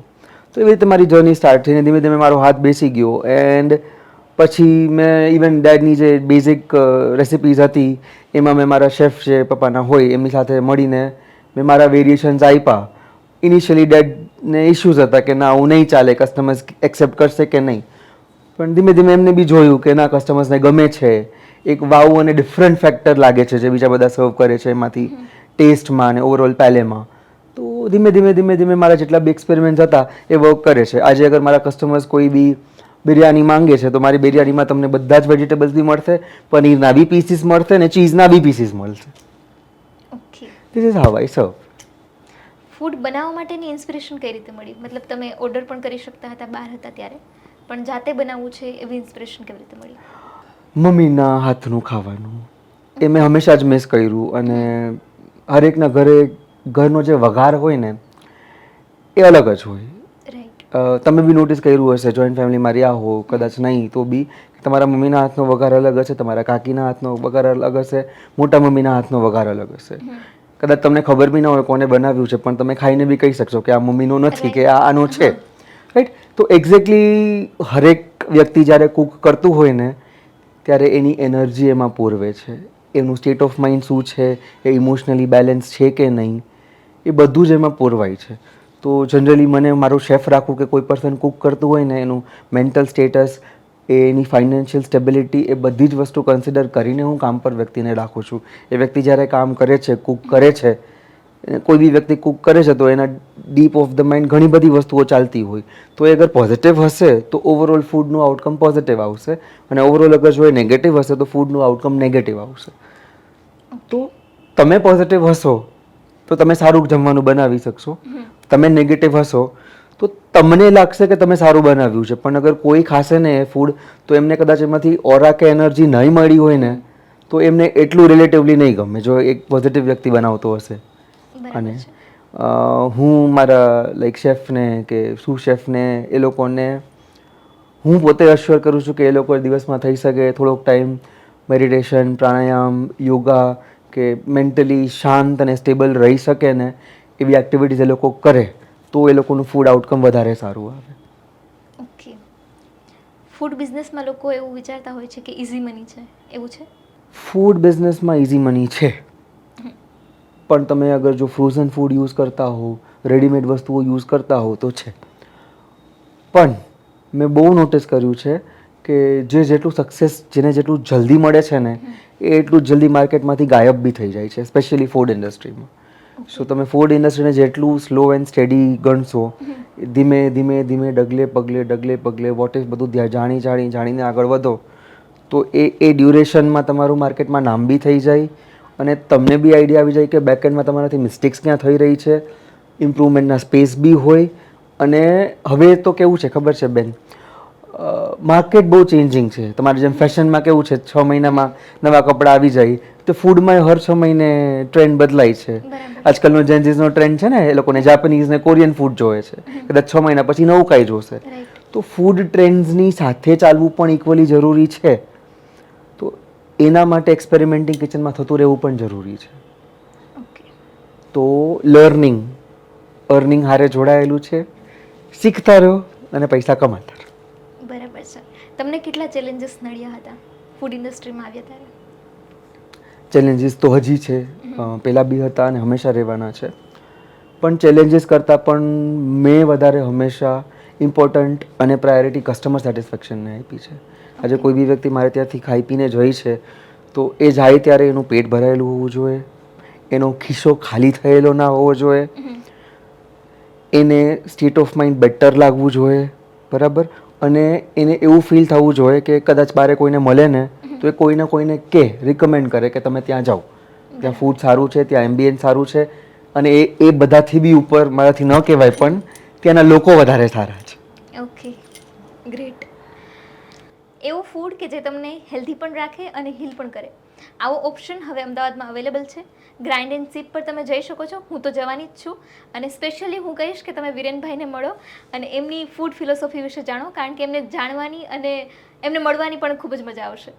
તો એવી રીતે મારી જર્ની સ્ટાર્ટ થઈને ધીમે ધીમે મારો હાથ બેસી ગયો. એન્ડ પછી મેં ઇવન ડેડની જે બેઝિક રેસિપીઝ હતી એમાં મેં મારા શેફ જે પપ્પાના હોય એમની સાથે મળીને મેં મારા વેરિએશન્સ આપ્યા. ઇનિશિયલી ડેડને ઇશ્યુઝ હતા કે ના હું નહીં ચાલે, કસ્ટમર્સ એક્સેપ્ટ કરશે કે નહીં. પણ ધીમે ધીમે એમને બી જોયું કે ના કસ્ટમર્સને ગમે છે. એક વાવ અને ડિફરન્ટ ફેક્ટર લાગે છે જે બીજા બધા સર્વ કરે છે એમાંથી, ટેસ્ટમાં અને ઓવરઓલ પેલેમાં. તો ધીમે ધીમે મારા જેટલા બી એક્સપેરિમેન્ટ્સ હતા એ વર્ક કરે છે. આજે અગર મારા કસ્ટમર્સ કોઈ બી બિરયાની માંગે છે તો મારી બિરયાનીમાં તમને બધા જ વેજીટેબલ્સ બી મળશે, પનીરના બી પીસીસ મળશે અને ચીઝના બી પીસીસ મળશે. Okay. This is how I સર્વ. ફૂડ બનાવવા માટેની ઇન્સ્પિરેશન કઈ રીતે મળી? મતલબ તમે ઓર્ડર પણ કરી શકતા હતા બહાર હતા ત્યારે, પણ જાતે બનાવવું છે એવી ઇન્સ્પિરેશન કેવી રીતે મળી? મમ્મીના હાથનું ખાવાનું એ મેં હંમેશા જ મિસ કર્યું. અને હરેકના ઘરનો જે વઘાર હોય ને એ અલગ જ હોય. તમે બી નોટિસ કર્યું હશે, જોઈન્ટ ફેમિલીમાં રહ્યા હો કદાચ નહીં તો બી તમારા મમ્મીના હાથનો વઘાર અલગ હશે, તમારા કાકીના હાથનો વઘાર અલગ હશે, મોટા મમ્મીના હાથનો વઘાર અલગ હશે. કદાચ તમને ખબર બી ના હોય કોને બનાવ્યું છે, પણ તમે ખાઈને બી કહી શકશો કે આ મમ્મીનો નથી કે આ આનો છે. રાઈટ? તો એક્ઝેક્ટલી હરેક વ્યક્તિ જ્યારે કૂક કરતું હોય ને ત્યારે એની એનર્જી એમાં પૂરવે છે. એનું સ્ટેટ ઓફ માઇન્ડ શું છે, એ ઇમોશનલી બેલેન્સ છે કે નહીં, એ બધું જ એમાં પૂરવાય છે. તો જનરલી મને મારું શેફ રાખવું કે કોઈ પર્સન કૂક કરતું હોય ને એનું મેન્ટલ સ્ટેટસ, એની ફાઇનાન્શિયલ સ્ટેબિલિટી, એ બધી જ વસ્તુ કન્સિડર કરીને હું કામ પર વ્યક્તિને રાખું છું. એ વ્યક્તિ જ્યારે કામ કરે છે, કૂક કરે છે, કોઈ બી વ્યક્તિ કૂક કરે છે તો એના ડીપ ઓફ ધ માઇન્ડ ઘણી બધી વસ્તુઓ ચાલતી હોય. તો એ અગર પોઝિટિવ હશે તો ઓવરઓલ ફૂડનું આઉટકમ પોઝિટિવ આવશે, અને ઓવરઓલ અગર જો એ નેગેટિવ હશે તો ફૂડનું આઉટકમ નેગેટિવ આવશે. તો તમે પોઝિટિવ હશો તો તમે સારું જમવાનું બનાવી શકશો. તમે નેગેટિવ હશો તો તમને લાગશે કે તમે સારું બનાવ્યું છે, પણ અગર કોઈ ખાશે ને એ ફૂડ તો એમને કદાચ એમાંથી ઓરા કે એનર્જી નહીં મળી હોય ને તો એમને એટલું રિલેટિવલી નહીં ગમે જો એક પોઝિટિવ વ્યક્તિ બનાવતો હશે. અને હું મારા લાઈક શેફને કે શું શેફને એ લોકોને હું પોતે અશ્યોર કરું છું કે એ લોકો દિવસમાં થઈ શકે થોડોક ટાઈમ મેડિટેશન, પ્રાણાયામ, યોગા કે મેન્ટલી શાંત અને સ્ટેબલ રહી શકે ને એવી એક્ટિવિટીઝ એ લોકો કરે તો એ લોકોનું ફૂડ આઉટકમ વધારે સારું આવે. ઓકે. ફૂડ બિઝનેસમાં લોકો એવું વિચારતા હોય છે કે ઇઝી મની છે, એવું છે? ફૂડ બિઝનેસમાં ઇઝી મની છે, પણ તમે અગર જો ફ્રોઝન ફૂડ યુઝ કરતા હો, રેડીમેડ વસ્તુઓ યુઝ કરતા હો તો છે. પણ મેં બહુ નોટિસ કર્યું છે કે જેટલું સક્સેસ જેને જેટલું જલ્દી મળે છે ને એ એટલું જલ્દી માર્કેટમાંથી ગાયબ બી થઈ જાય છે, સ્પેશિયલી ફૂડ ઇન્ડસ્ટ્રીમાં. સો તમે ફૂડ ઇન્ડસ્ટ્રીને જેટલું સ્લો એન્ડ સ્ટેડી ગણશો, ધીમે ધીમે ડગલે પગલે વોટ ઇફ બધું જાણીને આગળ વધો તો એ ડ્યુરેશનમાં તમારું માર્કેટમાં નામ બી થઈ જાય અને તમને બી આઈડિયા આવી જાય કે બેકએન્ડમાં તમારાથી મિસ્ટેક્સ ક્યાં થઈ રહી છે ઇમ્પ્રુવમેન્ટના સ્પેસ બી હોય. અને હવે તો કેવું છે ખબર છે બેન, માર્કેટ બહુ ચેન્જિંગ છે. તમારે જેમ ફેશનમાં કેવું છે 6 મહિનામાં નવા કપડાં આવી જાય, તો ફૂડમાં હર 6 મહિને ટ્રેન્ડ બદલાય છે. બરાબર. આજકાલનો જેન્ઝીસનો ટ્રેન્ડ છે ને, એ લોકોને જાપાનીઝ ને કોરિયન ફૂડ જોવે છે, કદાચ 6 મહિના પછી નવું કાંઈ જોશે. રાઈટ. તો ફૂડ ટ્રેન્ડ્સની સાથે ચાલવું પણ ઇક્વલી જરૂરી છે. તો એના માટે એક્સપેરિમેન્ટિંગ કિચનમાં થતું રહેવું પણ જરૂરી છે. ઓકે. તો અર્નિંગ હારે જોડાયેલું છે. શીખતા રહો અને પૈસા કમાતા રહો. બરાબર છે. તમને કેટલા ચેલેન્જીસ નડ્યા હતા ફૂડ ઇન્ડસ્ટ્રીમાં આવ્યા ત્યારે? ચેલેન્જીસ તો હજી છે, પહેલાં બી હતા અને હંમેશા રહેવાના છે. પણ ચેલેન્જીસ કરતાં પણ મેં વધારે હંમેશા ઇમ્પોર્ટન્ટ અને પ્રાયોરિટી કસ્ટમર સેટિસ્ફેક્શનને આપી છે. આજે કોઈ બી વ્યક્તિ મારે ત્યાંથી ખાઈ પીને જાય છે, તો એ જાય ત્યારે એનું પેટ ભરાયેલું હોવું જોઈએ, એનો ખિસ્સો ખાલી થયેલો ના હોવો જોઈએ, એને સ્ટેટ ઓફ માઇન્ડ બેટર લાગવું જોઈએ, બરાબર. અને એને એવું ફીલ થવું જોઈએ કે કદાચ બારે કોઈને મળે ને તો એ કોઈને કોઈને રિકમેન્ડ કરે કે તમે ત્યાં જાઓ, ત્યાં ફૂડ સારું છે, ત્યાં એમ્બિયન્સ સારું છે. અને એ બધાથી બી ઉપર, મારાથી ન કહેવાય પણ ત્યાંના લોકો વધારે સારા છે. Okay, great. એવું ફૂડ કે જે તમને હેલ્ધી પણ રાખે અને હીલ પણ કરે, આવો ઓપ્શન હવે અમદાવાદમાં અવેલેબલ છે. ગ્રાઇન્ડ એન્ડ સીપ પર તમે જઈ શકો છો. હું તો જવાની જ છું. અને સ્પેશિયલી હું કહીશ કે તમે વિરેનભાઈને મળો અને એમની ફૂડ ફિલોસોફી વિશે જાણો, કારણ કે એમને જાણવાની અને એમને મળવાની પણ ખૂબ જ મજા આવશે.